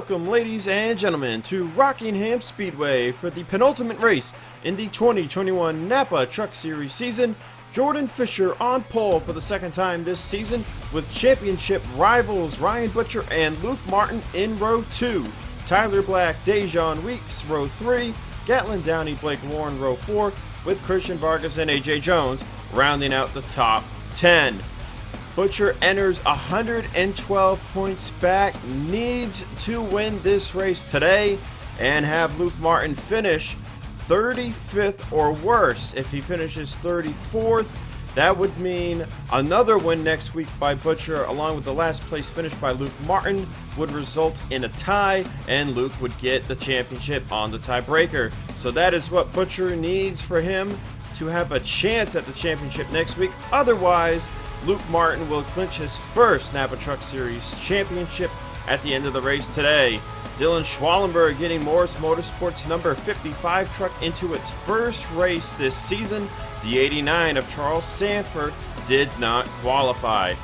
Welcome, ladies and gentlemen, to Rockingham Speedway for the penultimate race in the 2021 NAPA Truck Series season. Jordan Fisher on pole for the second time this season, with championship rivals Ryan Butcher and Luke Martin in row 2. Tyler Black, Dejon Weeks, row 3. Gatlin Downey, Blake Warren, row 4, with Christian Vargas and AJ Jones rounding out the top 10. Butcher enters 112 points back, needs to win this race today, and have Luke Martin finish 35th or worse. If he finishes 34th, that would mean another win next week by Butcher, along with the last place finish by Luke Martin, would result in a tie, and Luke would get the championship on the tiebreaker. So that is what Butcher needs for him to have a chance at the championship next week. Otherwise, Luke Martin will clinch his first NAPA Truck Series Championship at the end of the race today. Dylan Schwallenberg getting Morris Motorsports number 55 truck into its first race this season. The 89 of Charles Sanford did not qualify.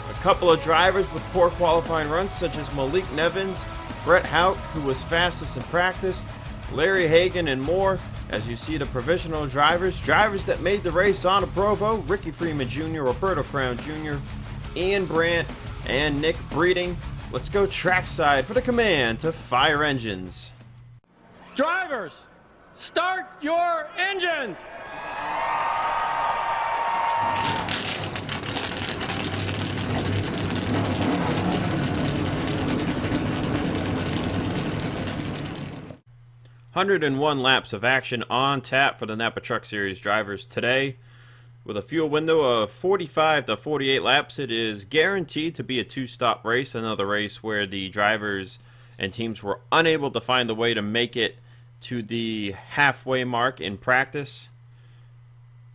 A couple of drivers with poor qualifying runs, such as Malik Nevins, Brett Houck, who was fastest in practice, Larry Hagan, and more. As you see the provisional drivers that made the race on a Provo: Ricky Freeman Jr., Roberto Crown Jr., Ian Brandt, and Nick Breeding. Let's go trackside for the command to fire engines. Drivers, start your engines! 101 laps of action on tap for the NAPA Truck Series drivers today. With a fuel window of 45 to 48 laps, it is guaranteed to be a two-stop race, another race where the drivers and teams were unable to find a way to make it to the halfway mark in practice.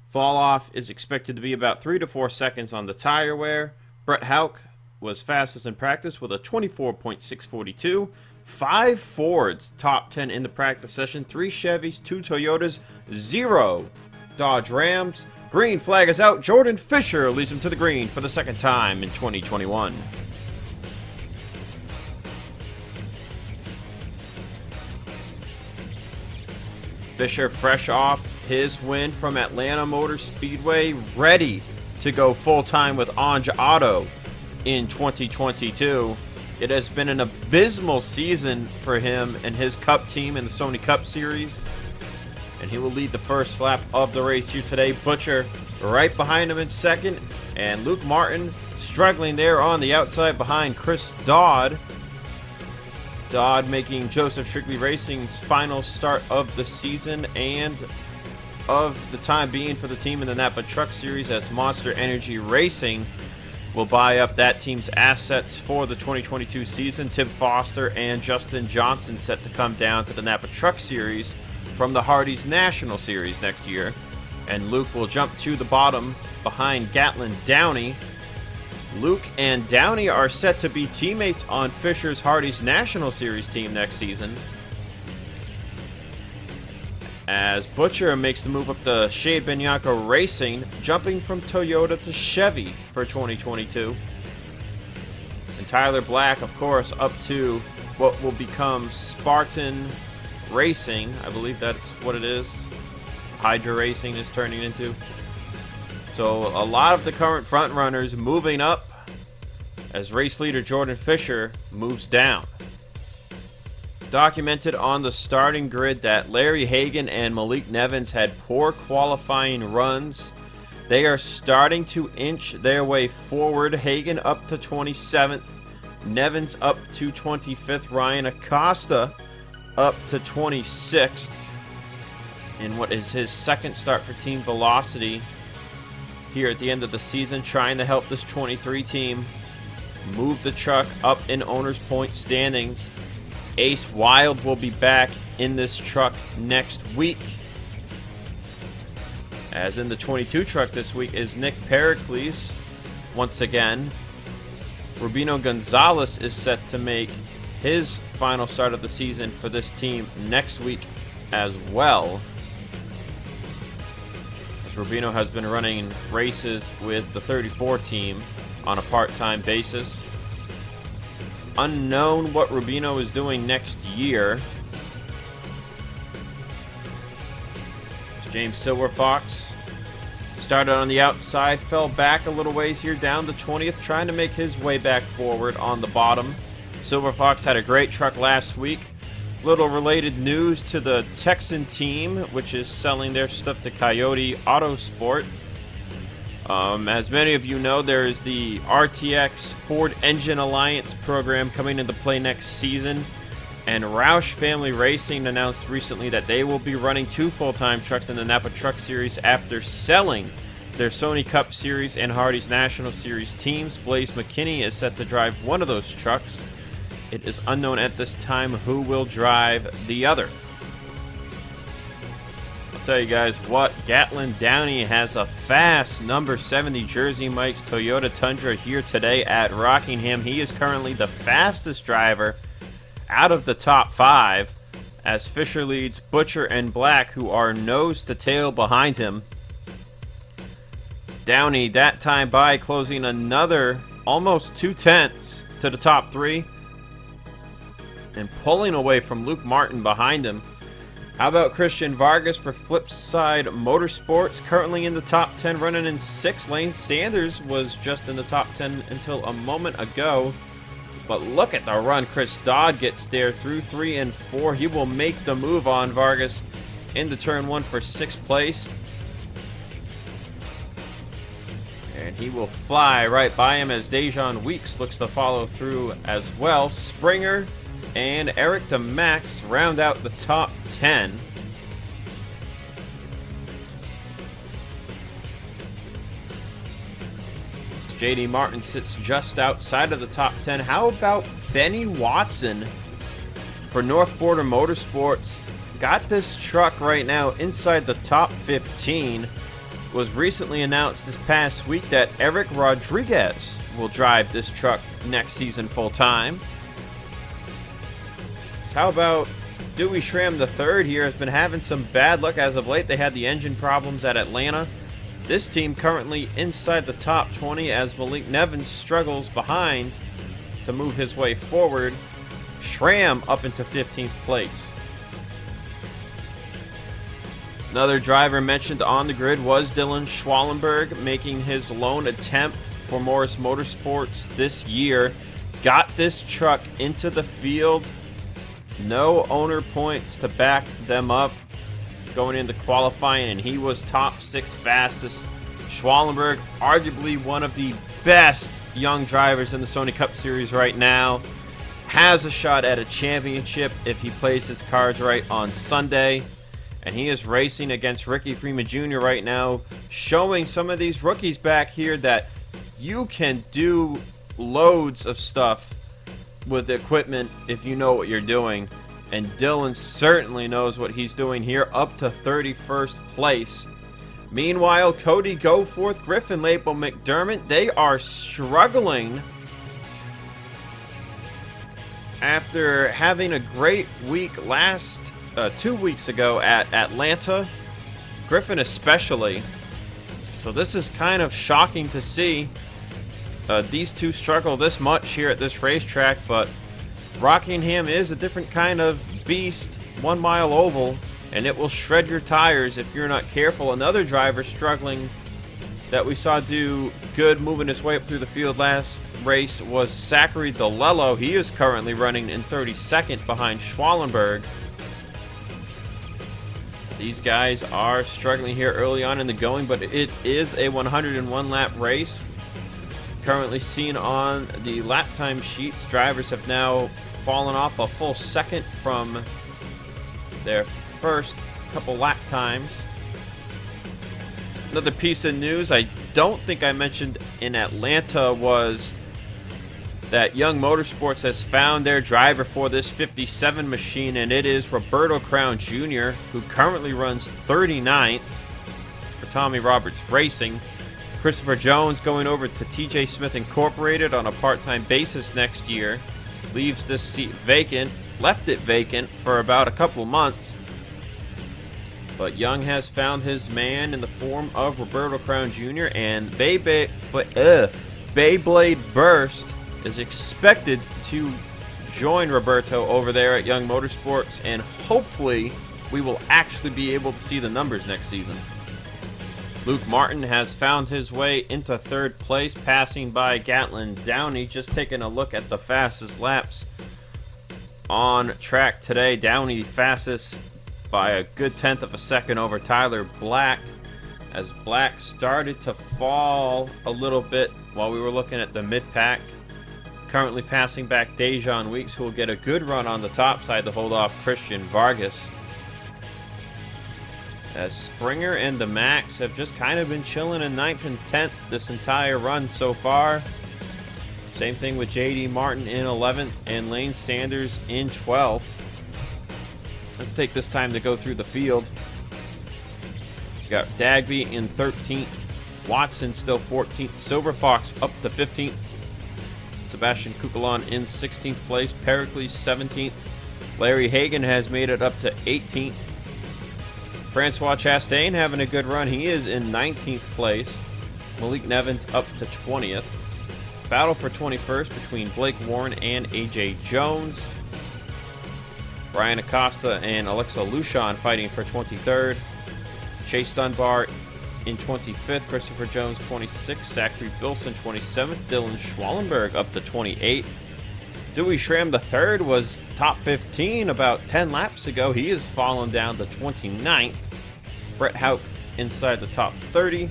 Fall off is expected to be about 3 to 4 seconds on the tire wear. Brett Houck was fastest in practice with a 24.642. 5 Fords top 10 in the practice session, 3 Chevys, 2 Toyotas, 0 Dodge Rams. Green flag is out. Jordan Fisher leads him to the green for the second time in 2021. Fisher, fresh off his win from Atlanta Motor Speedway, ready to go full-time with Anja Auto in 2022. It has been an abysmal season for him and his Cup team in the Sony Cup Series, and he will lead the first lap of the race here today. Butcher right behind him in second, and Luke Martin struggling there on the outside behind Chris Dodd. Dodd making Joseph Strigley Racing's final start of the season and of the time being for the team in the NAPA Truck Series, as Monster Energy Racing will buy up that team's assets for the 2022 season. Tim Foster and Justin Johnson set to come down to the NAPA Truck Series from the Hardee's National Series next year. And Luke will jump to the bottom behind Gatlin Downey. Luke and Downey are set to be teammates on Fisher's Hardee's National Series team next season, as Butcher makes the move up to Shade Bianco Racing, jumping from Toyota to Chevy for 2022. And Tyler Black, of course, up to what will become Spartan Racing. I believe that's what it is. Hydra Racing is turning into. So a lot of the current front runners moving up as race leader Jordan Fisher moves down. Documented on the starting grid that Larry Hagan and Malik Nevins had poor qualifying runs. They are starting to inch their way forward. Hagan up to 27th, Nevins up to 25th, Ryan Acosta up to 26th in what is his second start for Team Velocity here at the end of the season, trying to help this 23 team move the truck up in owners' point standings. Ace Wild will be back in this truck next week. As in the 22 truck this week is Nick Pericles once again. Rubino Gonzalez is set to make his final start of the season for this team next week as well, as Rubino has been running races with the 34 team on a part-time basis. unknown what Rubino is doing next year. James Silverfox started on the outside, fell back a little ways here down to 20th, trying to make his way back forward on the bottom. Silverfox had a great truck last week. Little related news to the Texan team, which is selling their stuff to Coyote Autosport. As many of you know, there is the RTX Ford Engine Alliance program coming into play next season. And Roush Family Racing announced recently that they will be running 2 full-time trucks in the NAPA Truck Series after selling their Sony Cup Series and Hardy's National Series teams. Blaze McKinney is set to drive one of those trucks. It is unknown at this time who will drive the other. I'll tell you guys what, Gatlin Downey has a fast number 70 Jersey Mike's Toyota Tundra here today at Rockingham. He is currently the fastest driver out of the top 5, as Fisher leads Butcher and Black, who are nose to tail behind him. Downey that time by closing another almost 2/10 to the top 3 and pulling away from Luke Martin behind him. How about Christian Vargas for Flipside Motorsports, currently in the top 10, running in 6 lanes. Sanders was just in the top 10 until a moment ago. But look at the run Chris Dodd gets there through 3 and 4. He will make the move on Vargas into turn 1 for 6th place. And he will fly right by him as Dejan Weeks looks to follow through as well. Springer and Eric DeMax round out the top 10. JD Martin sits just outside of the top 10. How about Benny Watson for North Border Motorsports? Got this truck right now inside the top 15. Was recently announced this past week that Eric Rodriguez will drive this truck next season full time. So how about Dewey Schramm III here? Has been having some bad luck as of late. They had the engine problems at Atlanta. This team currently inside the top 20 as Malik Nevins struggles behind to move his way forward. Schramm up into 15th place. Another driver mentioned on the grid was Dylan Schwallenberg, making his lone attempt for Morris Motorsports this year. Got this truck into the field. No owner points to back them up going into qualifying, and he was top 6 fastest. Schwallenberg, arguably one of the best young drivers in the Sony Cup Series right now, has a shot at a championship if he plays his cards right on Sunday. And he is racing against Ricky Freeman Jr. right now, showing some of these rookies back here that you can do loads of stuff with the equipment if you know what you're doing. And Dylan certainly knows what he's doing here, up to 31st place. Meanwhile, Cody Goforth, Griffin Lapel, McDermott, they are struggling after having a great week 2 weeks ago at Atlanta. Griffin especially. So this is kind of shocking to see these two struggle this much here at this racetrack, but Rockingham is a different kind of beast, 1 mile oval, and it will shred your tires if you're not careful. Another driver struggling that we saw do good moving his way up through the field last race was Zachary DeLello. He is currently running in 32nd behind Schwallenberg. These guys are struggling here early on in the going, but it is a 101 lap race. Currently seen on the lap time sheets, drivers have now fallen off a full second from their first couple lap times. Another piece of news I don't think I mentioned in Atlanta was that Young Motorsports has found their driver for this 57 machine, and it is Roberto Crown Jr., who currently runs 39th for Tommy Roberts Racing. Christopher Jones going over to TJ Smith Incorporated on a part-time basis next year. Leaves this seat vacant. Left it vacant for about a couple months. But Young has found his man in the form of Roberto Crown Jr. and Beyblade Burst is expected to join Roberto over there at Young Motorsports, and hopefully we will actually be able to see the numbers next season. Luke Martin has found his way into third place, passing by Gatlin Downey. Just taking a look at the fastest laps on track today. Downey fastest by a good tenth of a second over Tyler Black, as Black started to fall a little bit while we were looking at the mid-pack. Currently passing back Dejan Weeks, who will get a good run on the top side to hold off Christian Vargas. As Springer and the Max have just kind of been chilling in 9th and 10th this entire run so far. Same thing with JD Martin in 11th and Lane Sanders in 12th. Let's take this time to go through the field. We got Dagby in 13th, Watson still 14th, Silver Fox up to 15th, Sebastian Kukulon in 16th place, Pericles 17th, Larry Hagan has made it up to 18th. Francois Chastain having a good run. He is in 19th place. Malik Nevins up to 20th. Battle for 21st between Blake Warren and AJ Jones. Brian Acosta and Alexa Lushon fighting for 23rd. Chase Dunbar in 25th. Christopher Jones 26th. Zachary Bilson 27th. Dylan Schwallenberg up to 28th. Dewey Schramm III was top 15 about 10 laps ago. He has fallen down to 29th. Brett Houck inside the top 30.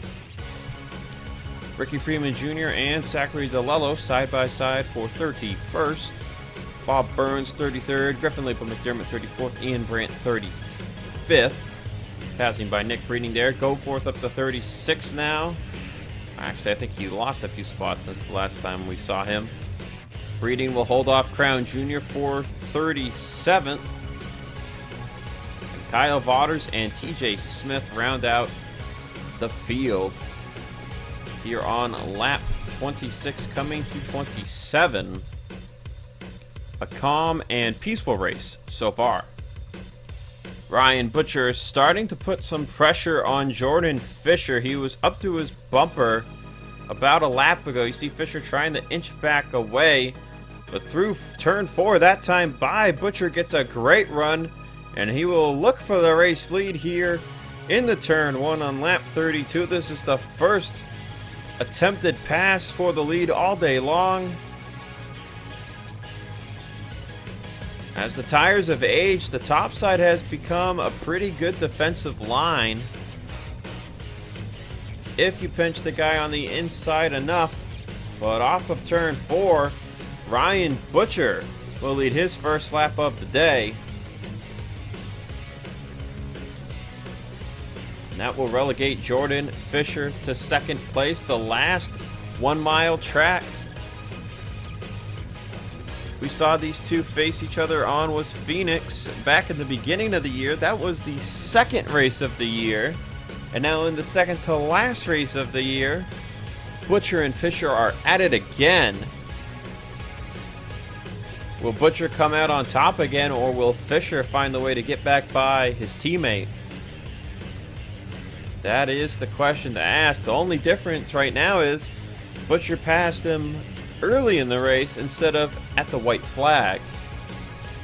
Ricky Freeman Jr. and Zachary DeLello side by side for 31st. Bob Burns 33rd. Griffin Lapel McDermott 34th. Ian Brandt 35th. Passing by Nick Breeding there. Goforth up to 36 now. Actually, I think he lost a few spots since the last time we saw him. Breeding will hold off Crown Jr. for 37th. And Kyle Vaughters and TJ Smith round out the field here on lap 26 coming to 27. A calm and peaceful race so far. Ryan Butcher is starting to put some pressure on Jordan Fisher. He was up to his bumper about a lap ago. You see Fisher trying to inch back away, but through turn 4 that time by, Butcher gets a great run, and he will look for the race lead here in the turn 1 on lap 32. This is the first attempted pass for the lead all day long. As the tires have aged, the top side has become a pretty good defensive line. If you pinch the guy on the inside enough. But off of turn 4, Ryan Butcher will lead his first lap of the day. And that will relegate Jordan Fisher to second place. The last 1 mile track we saw these two face each other on was Phoenix back at the beginning of the year. That was the second race of the year. And now in the second to last race of the year, Butcher and Fisher are at it again. Will Butcher come out on top again, or will Fisher find the way to get back by his teammate? That is the question to ask. The only difference right now is Butcher passed him early in the race instead of at the white flag.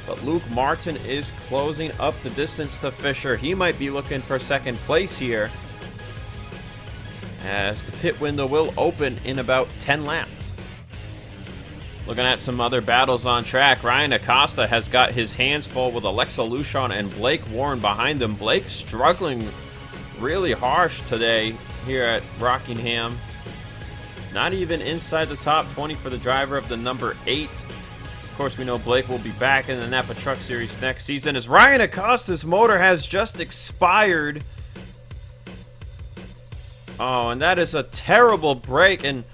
But Luke Martin is closing up the distance to Fisher. He might be looking for second place here, as the pit window will open in about 10 laps. Looking at some other battles on track, Ryan Acosta has got his hands full with Alexa Lushon and Blake Warren behind him. Blake struggling really harsh today here at Rockingham. Not even inside the top 20 for the driver of the number 8. Of course, we know Blake will be back in the NAPA Truck Series next season, as Ryan Acosta's motor has just expired. Oh, and that is a terrible break. And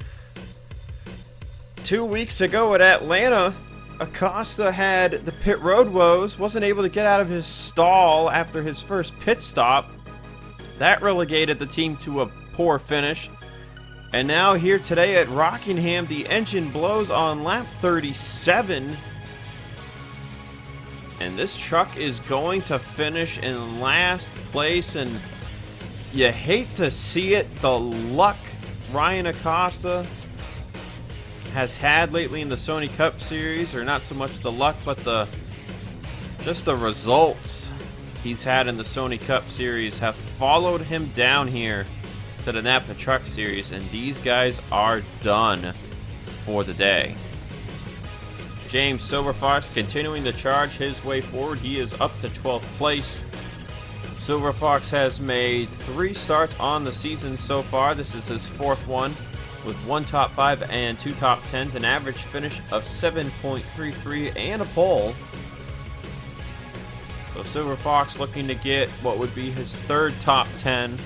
2 weeks ago at Atlanta, Acosta had the pit road woes, wasn't able to get out of his stall after his first pit stop. That relegated the team to a poor finish. And now here today at Rockingham, the engine blows on lap 37. And this truck is going to finish in last place. And you hate to see it, the luck Ryan Acosta has had lately in the Sony Cup Series, or not so much the luck, but just the results he's had in the Sony Cup Series have followed him down here to the NAPA Truck Series, and these guys are done for the day. James Silverfox continuing to charge his way forward. He is up to 12th place. Silverfox has made 3 starts on the season so far. This is his 4th one, with 1 top 5 and 2 top 10s, an average finish of 7.33 and a pole. So Silverfox looking to get what would be his 3rd top 10.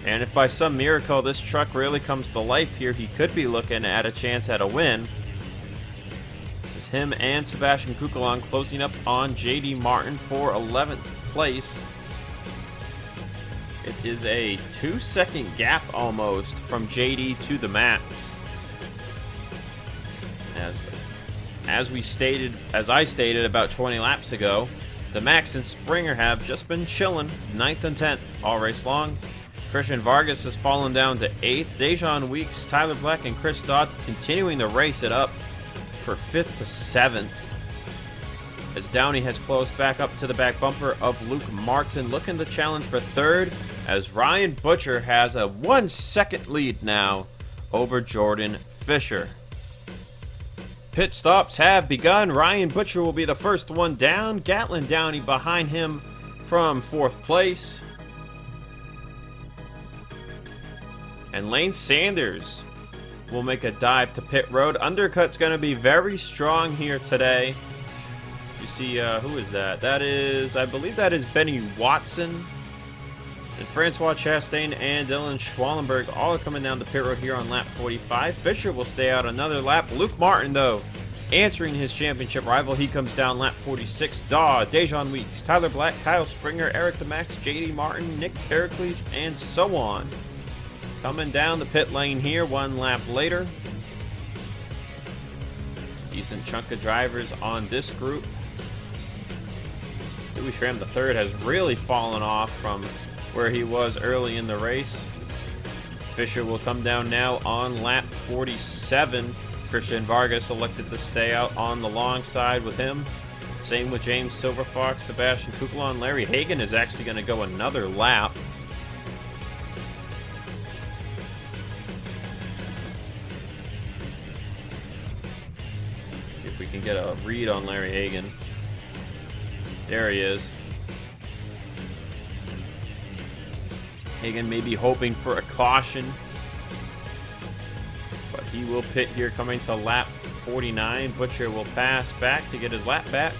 And if by some miracle this truck really comes to life here, he could be looking at a chance at a win. It's him and Sebastian Kukulon closing up on JD Martin for 11th place. It is a 2-second gap almost from JD to the Max. As I stated about 20 laps ago, the Max and Springer have just been chilling 9th and 10th all race long. Christian Vargas has fallen down to 8th. Dejan Weeks, Tyler Black, and Chris Dodd continuing to race it up for 5th to 7th. As Downey has closed back up to the back bumper of Luke Martin, looking to challenge for 3rd, as Ryan Butcher has a 1-second lead now over Jordan Fisher. Pit stops have begun. Ryan Butcher will be the first one down. Gatlin Downey behind him from 4th place. And Lane Sanders will make a dive to pit road. Undercut's going to be very strong here today. You see, who is that? I believe that is Benny Watson. And Francois Chastain and Dylan Schwallenberg all are coming down the pit road here on lap 45. Fisher will stay out another lap. Luke Martin, though, answering his championship rival. He comes down lap 46. Daw, Dejan Weeks, Tyler Black, Kyle Springer, Eric the Max, JD Martin, Nick Pericles, and so on. Coming down the pit lane here 1 lap later. Decent chunk of drivers on this group. Stewie Schramm III has really fallen off from where he was early in the race. Fisher will come down now on lap 47. Christian Vargas elected to stay out on the long side with him. Same with James Silverfox, Sebastian Kukulon. Larry Hagan is actually going to go another lap. See if we can get a read on Larry Hagan. There he is. Hagan may be hoping for a caution, but he will pit here coming to lap 49. Butcher will pass back to get his lap back,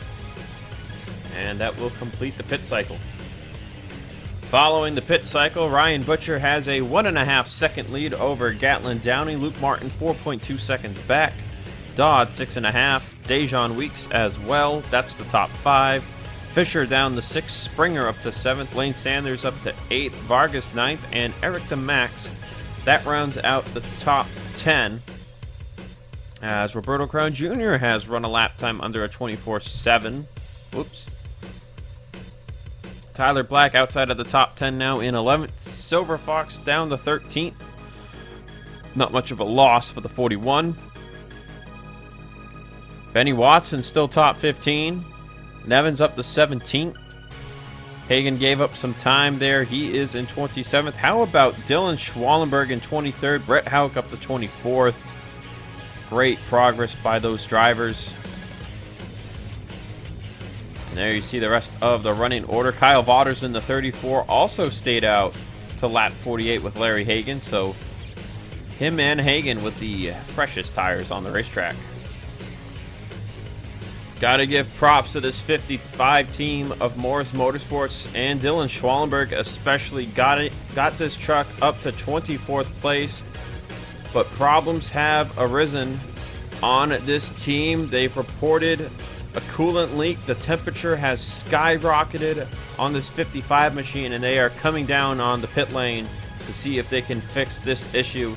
and that will complete the pit cycle. Following the pit cycle, Ryan Butcher has a 1.5 second lead over Gatlin Downey. Luke Martin 4.2 seconds back. Dodd 6.5. Dejan Weeks as well. That's the top 5. Fisher down to 6th, Springer up to 7th, Lane Sanders up to 8th, Vargas 9th, and Eric the Max. That rounds out the top 10. As Roberto Crown Jr. has run a lap time under a 24.7. Whoops. Tyler Black outside of the top 10 now in 11th. Silverfox down to 13th. Not much of a loss for the 41. Benny Watson still top 15. Nevins up to 17th. Hagan gave up some time there. He is in 27th. How about Dylan Schwallenberg in 23rd? Brett Houck up to 24th. Great progress by those drivers. And there you see the rest of the running order. Kyle Vaughters in the 34 also stayed out to lap 48 with Larry Hagan. So him and Hagan with the freshest tires on the racetrack. Got to give props to this 55 team of Morris Motorsports, and Dylan Schwallenberg especially got this truck up to 24th place. But problems have arisen on this team. They've reported a coolant leak. The temperature has skyrocketed on this 55 machine, and they are coming down on the pit lane to see if they can fix this issue.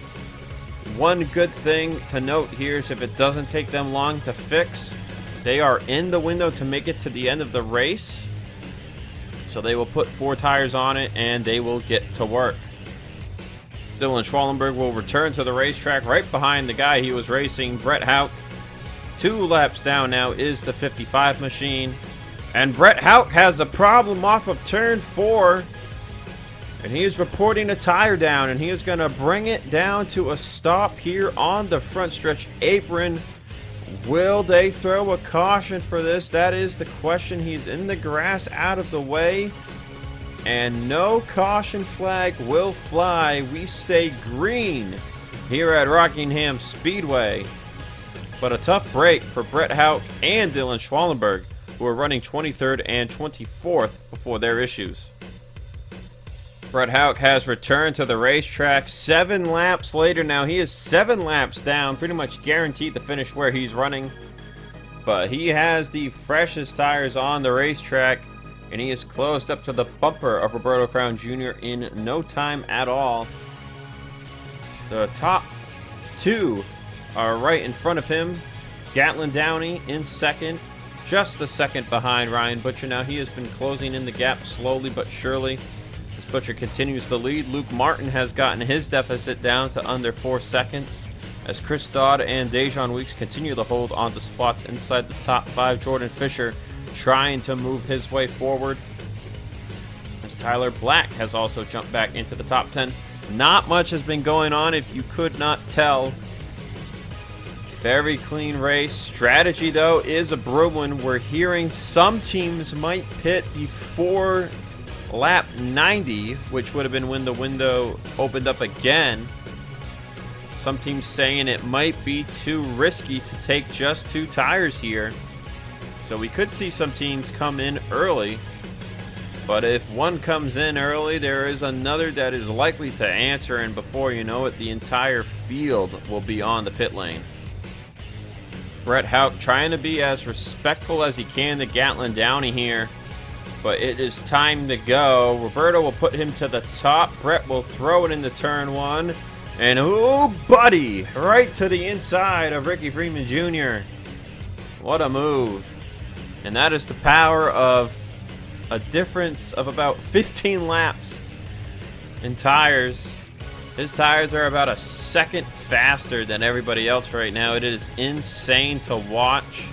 One good thing to note here is if it doesn't take them long to fix, they are in the window to make it to the end of the race. So they will put 4 tires on it and they will get to work. Dylan Schwallenberg will return to the racetrack right behind the guy he was racing, Brett Houck. 2 laps down now is the 55 machine. And Brett Houck has a problem off of turn 4. And he is reporting a tire down, and he is going to bring it down to a stop here on the front stretch apron. Will they throw a caution for this? That is the question. He's in the grass, out of the way. And no caution flag will fly. We stay green here at Rockingham Speedway. But a tough break for Brett Houck and Dylan Schwallenberg, who are running 23rd and 24th before their issues. Brett Houck has returned to the racetrack 7 laps later. Now he is 7 laps down, pretty much guaranteed to finish where he's running. But he has the freshest tires on the racetrack, and he is closed up to the bumper of Roberto Crown Jr. in no time at all. The top 2 are right in front of him. Gatlin Downey in second, just a second behind Ryan Butcher. Now he has been closing in the gap slowly but surely. As Butcher continues to lead, Luke Martin has gotten his deficit down to under 4 seconds. As Chris Dodd and Dejon Weeks continue to hold on to spots inside the top 5, Jordan Fisher trying to move his way forward. As Tyler Black has also jumped back into the top 10. Not much has been going on, if you could not tell. Very clean race. Strategy, though, is a brewing. We're hearing some teams might pit before lap 90, which would have been when the window opened up again. Some teams saying it might be too risky to take just 2 tires here. So we could see some teams come in early. But if one comes in early, there is another that is likely to answer, and before you know it, the entire field will be on the pit lane. Brett Houck trying to be as respectful as he can to Gatlin Downey here, but it is time to go. Roberto will put him to the top. Brett will throw it into turn 1, and oh, buddy, right to the inside of Ricky Freeman Jr. What a move. And that is the power of a difference of about 15 laps in tires. His tires are about a second faster than everybody else right now. It is insane to watch.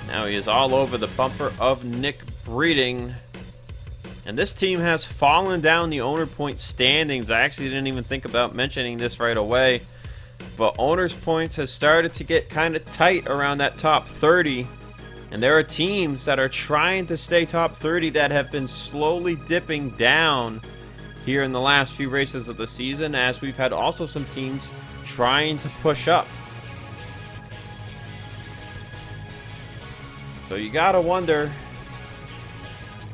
Now he is all over the bumper of Nick Breeding. And this team has fallen down the owner point standings. I actually didn't even think about mentioning this right away. But owner's points has started to get kind of tight around that top 30. And there are teams that are trying to stay top 30 that have been slowly dipping down here in the last few races of the season, as we've had also some teams trying to push up. So you gotta wonder,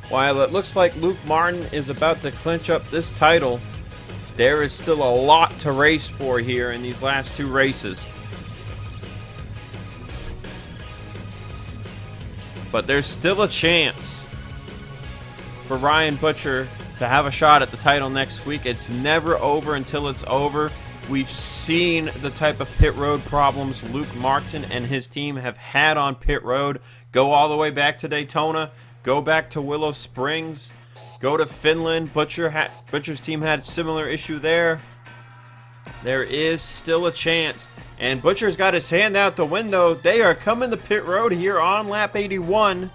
while it looks like Luke Martin is about to clinch up this title, there is still a lot to race for here in these last 2 races. But there's still a chance for Ryan Butcher to have a shot at the title next week. It's never over until it's over. We've seen the type of pit road problems Luke Martin and his team have had on pit road. Go all the way back to Daytona. Go back to Willow Springs. Go to Finland. Butcher's team had a similar issue there. There is still a chance. And Butcher's got his hand out the window. They are coming to pit road here on lap 81.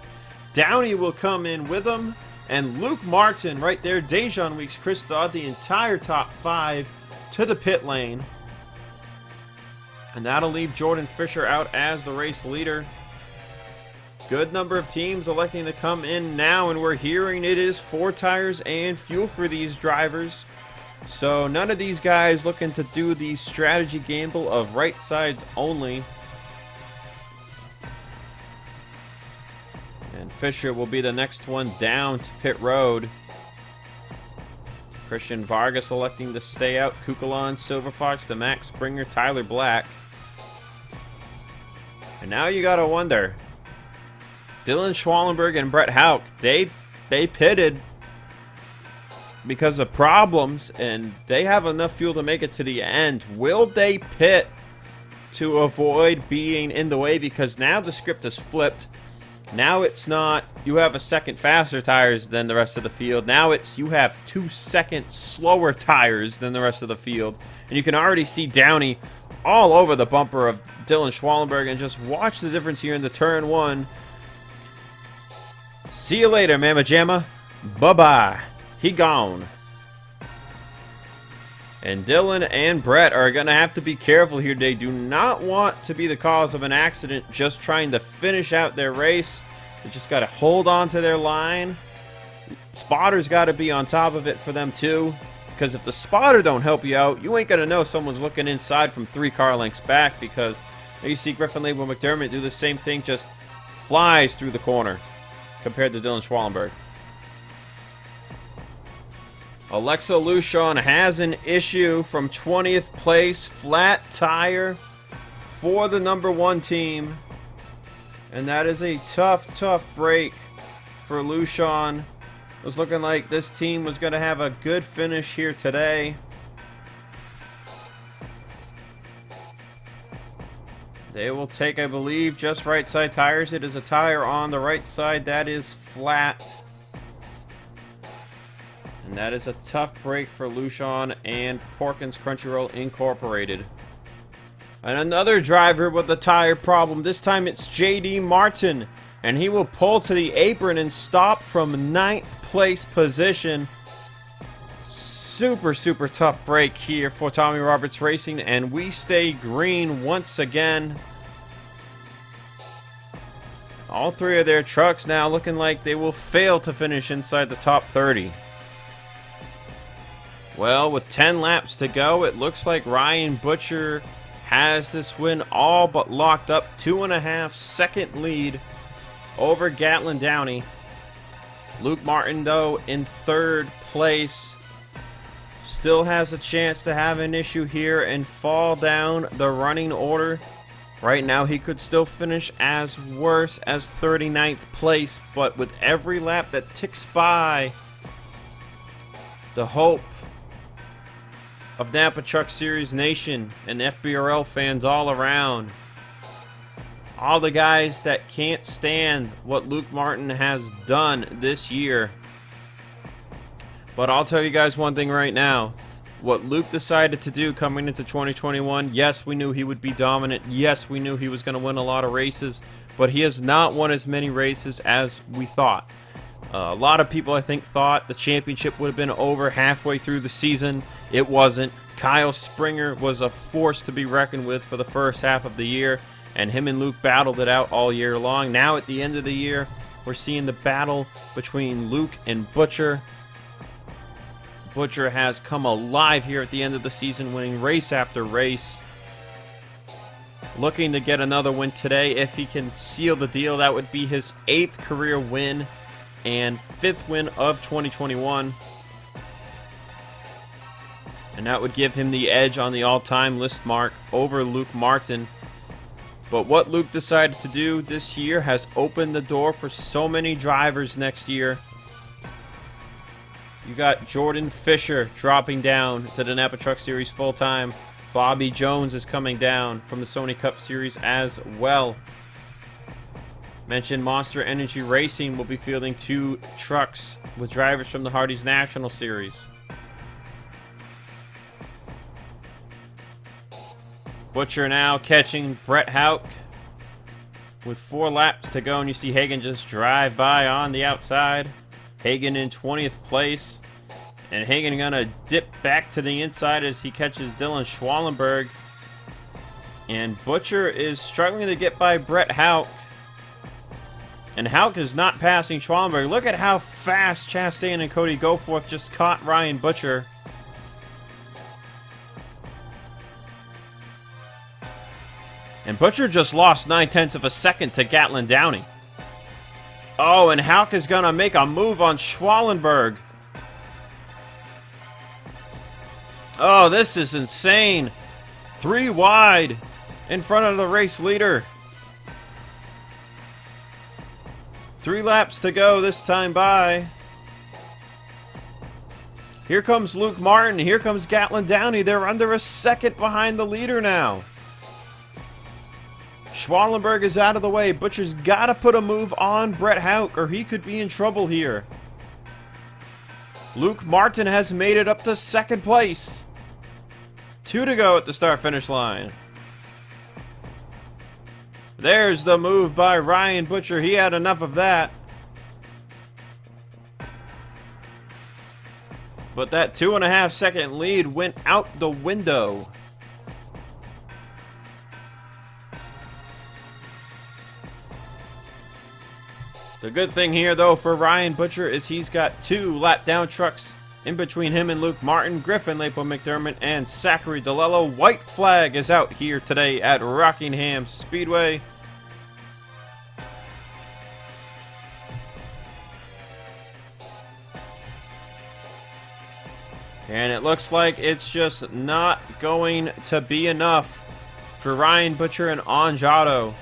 Downey will come in with him. And Luke Martin right there. Dejon Weeks, Chris Dodd, the entire top 5 to the pit lane. And that'll leave Jordan Fisher out as the race leader. Good number of teams electing to come in now, and we're hearing it is 4 tires and fuel for these drivers. So none of these guys looking to do the strategy gamble of right sides only. And Fisher will be the next one down to pit road. Christian Vargas electing to stay out. Kukulon, Silver Fox, the Max Springer, Tyler Black. And now you gotta wonder, Dylan Schwallenberg and Brett Houck, they pitted because of problems, and they have enough fuel to make it to the end. Will they pit to avoid being in the way? Because now the script is flipped. Now it's not you have a second faster tires than the rest of the field. Now it's you have 2 seconds slower tires than the rest of the field. And you can already see Downey all over the bumper of Dylan Schwallenberg. And just watch the difference here in the turn 1. See you later, Mama Jamma. Bye-bye. He gone. And Dylan and Brett are going to have to be careful here. They do not want to be the cause of an accident just trying to finish out their race. They just got to hold on to their line. Spotter's got to be on top of it for them too. Because if the spotter don't help you out, you ain't going to know someone's looking inside from 3 car lengths back. Because you see Griffin Label McDermott do the same thing, just flies through the corner compared to Dylan Schwallenberg. Alexa Luschon has an issue from 20th place, flat tire for the number 1 team. And that is a tough break for Luschon. It was looking like this team was going to have a good finish here today. They will take, I believe, just right side tires. It is a tire on the right side that is flat. And that is a tough break for Luschon and Porkins Crunchyroll Incorporated. And another driver with a tire problem. This time it's JD Martin. And he will pull to the apron and stop from 9th place position. Super tough break here for Tommy Roberts Racing. And we stay green once again. All 3 of their trucks now looking like they will fail to finish inside the top 30. Well, with 10 laps to go, it looks like Ryan Butcher has this win all but locked up. 2.5 second lead over Gatlin Downey. Luke Martin, though, in 3rd place. Still has a chance to have an issue here and fall down the running order. Right now, he could still finish as worse as 39th place. But with every lap that ticks by, the hope of NAPA Truck Series Nation and FBRL fans all around. All the guys that can't stand what Luke Martin has done this year. But I'll tell you guys one thing right now. What Luke decided to do coming into 2021, yes, we knew he would be dominant. Yes, we knew he was going to win a lot of races. But he has not won as many races as we thought. A lot of people, I think, thought the championship would have been over halfway through the season. It wasn't. Kyle Springer was a force to be reckoned with for the first half of the year, and him and Luke battled it out all year long. Now at the end of the year, we're seeing the battle between Luke and Butcher. Butcher has come alive here at the end of the season, winning race after race. Looking to get another win today. If he can seal the deal, that would be his 8th career win and 5th win of 2021. And that would give him the edge on the all-time list mark over Luke Martin. But what Luke decided to do this year has opened the door for so many drivers next year. You got Jordan Fisher dropping down to the NAPA Truck Series full-time. Bobby Jones is coming down from the Sony Cup Series as well. Mentioned Monster Energy Racing will be fielding 2 trucks with drivers from the Hardee's National Series. Butcher now catching Brett Houck with 4 laps to go, and you see Hagan just drive by on the outside. Hagan in 20th place, and Hagan gonna dip back to the inside as he catches Dylan Schwallenberg. And Butcher is struggling to get by Brett Houck. And Houck is not passing Schwallenberg. Look at how fast Chastain and Cody Goforth just caught Ryan Butcher. And Butcher just lost 9/10 of a second to Gatlin Downey. Oh, and Houck is going to make a move on Schwallenberg. Oh, this is insane. 3 wide in front of the race leader. 3 laps to go this time by. Here comes Luke Martin. Here comes Gatlin Downey. They're under a second behind the leader now. Schwallenberg is out of the way. Butcher's got to put a move on Brett Houck or he could be in trouble here. Luke Martin has made it up to second place. 2 to go at the start-finish line. There's the move by Ryan Butcher. He had enough of that. But that 2.5 second lead went out the window. The good thing here, though, for Ryan Butcher is he's got 2 lap-down trucks in between him and Luke Martin, Griffin Lepo McDermott, and Zachary DeLello. White flag is out here today at Rockingham Speedway. And it looks like it's just not going to be enough for Ryan Butcher and Anjato.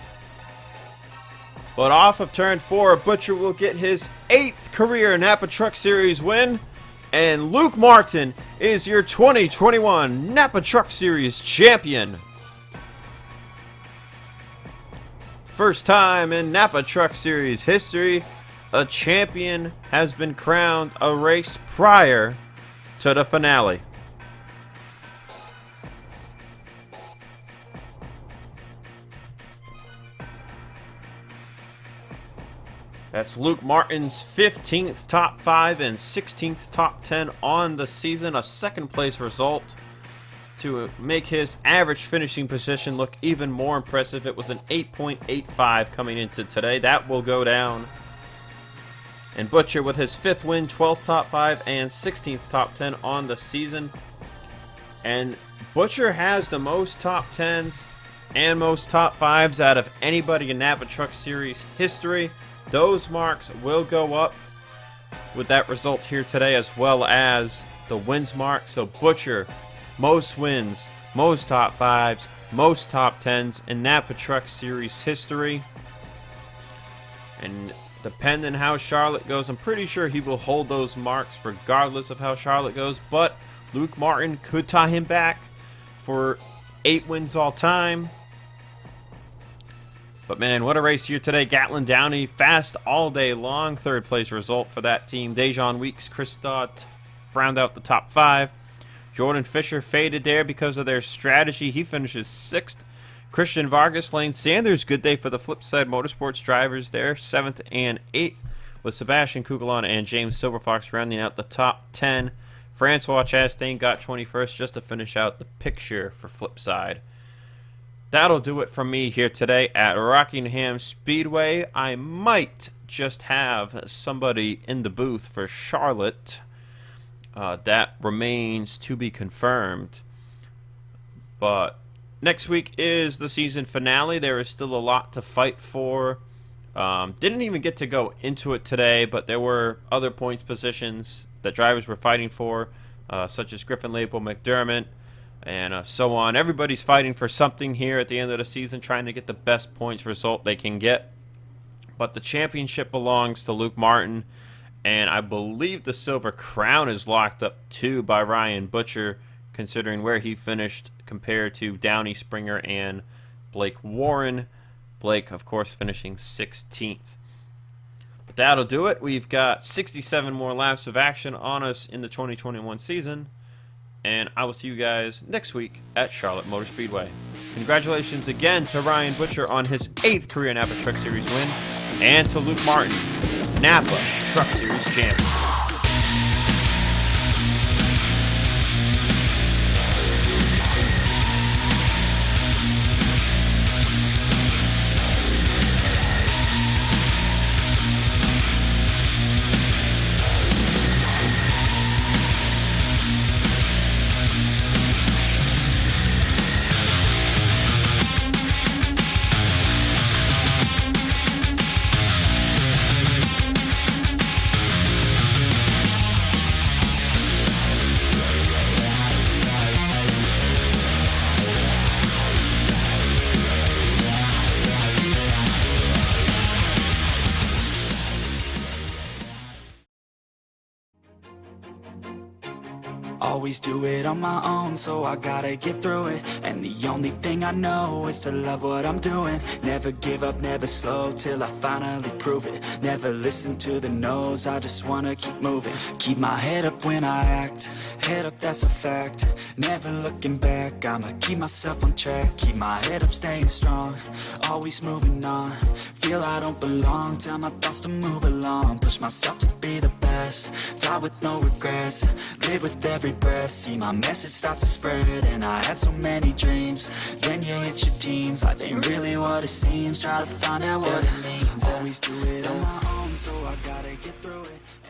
But off of turn 4, Butcher will get his 8th career NAPA Truck Series win. And Luke Martin is your 2021 NAPA Truck Series Champion. First time in NAPA Truck Series history, a champion has been crowned a race prior to the finale. That's Luke Martin's 15th top 5 and 16th top 10 on the season. A second place result to make his average finishing position look even more impressive. It was an 8.85 coming into today. That will go down. And Butcher with his 5th win, 12th top 5 and 16th top 10 on the season. And Butcher has the most top 10s and most top 5s out of anybody in NAPA Truck Series history. Those marks will go up with that result here today, as well as the wins mark. So Butcher, most wins, most top 5s, most top 10s in NAPA Truck Series history. And depending how Charlotte goes, I'm pretty sure he will hold those marks regardless of how Charlotte goes. But Luke Martin could tie him back for 8 wins all time. But man, what a race here today. Gatlin Downey fast all day long. 3rd place result for that team. Dejon Weeks, Chris Stott round out the top 5. Jordan Fisher faded there because of their strategy. He finishes 6th. Christian Vargas, Lane Sanders, good day for the Flipside Motorsports drivers there. 7th and 8th with Sebastian Kugelon and James Silverfox rounding out the top 10. Francois Chastain got 21st just to finish out the picture for Flipside. That'll do it from me here today at Rockingham Speedway. I might just have somebody in the booth for Charlotte. That remains to be confirmed. But next week is the season finale. There is still a lot to fight for. Didn't even get to go into it today, but there were other points positions that drivers were fighting for, such as Griffin Lepo McDermott, and so on. Everybody's fighting for something here at the end of the season, trying to get the best points result they can get. But the championship belongs to Luke Martin, and I believe the Silver Crown is locked up too by Ryan Butcher, considering where he finished compared to Downey, Springer, and Blake Warren. Blake, of course, finishing 16th. But that'll do it. We've got 67 more laps of action on us in the 2021 season. And I will see you guys next week at Charlotte Motor Speedway. Congratulations again to Ryan Butcher on his 8th career NAPA Truck Series win. And to Luke Martin, NAPA Truck Series Champion. Always do it on my own, so I gotta get through it. And the only thing I know is to love what I'm doing. Never give up, never slow, till I finally prove it. Never listen to the no's, I just wanna keep moving. Keep my head up when I act, head up, that's a fact. Never looking back, I'ma keep myself on track. Keep my head up, staying strong, always moving on. Feel I don't belong, tell my thoughts to move along. Push myself to be the best, die with no regrets. Live with every breath, see my message start to spread. And I had so many dreams, then you hit your teens. Life ain't really what it seems, try to find out what it means. Always do it on my own, so I gotta get through it.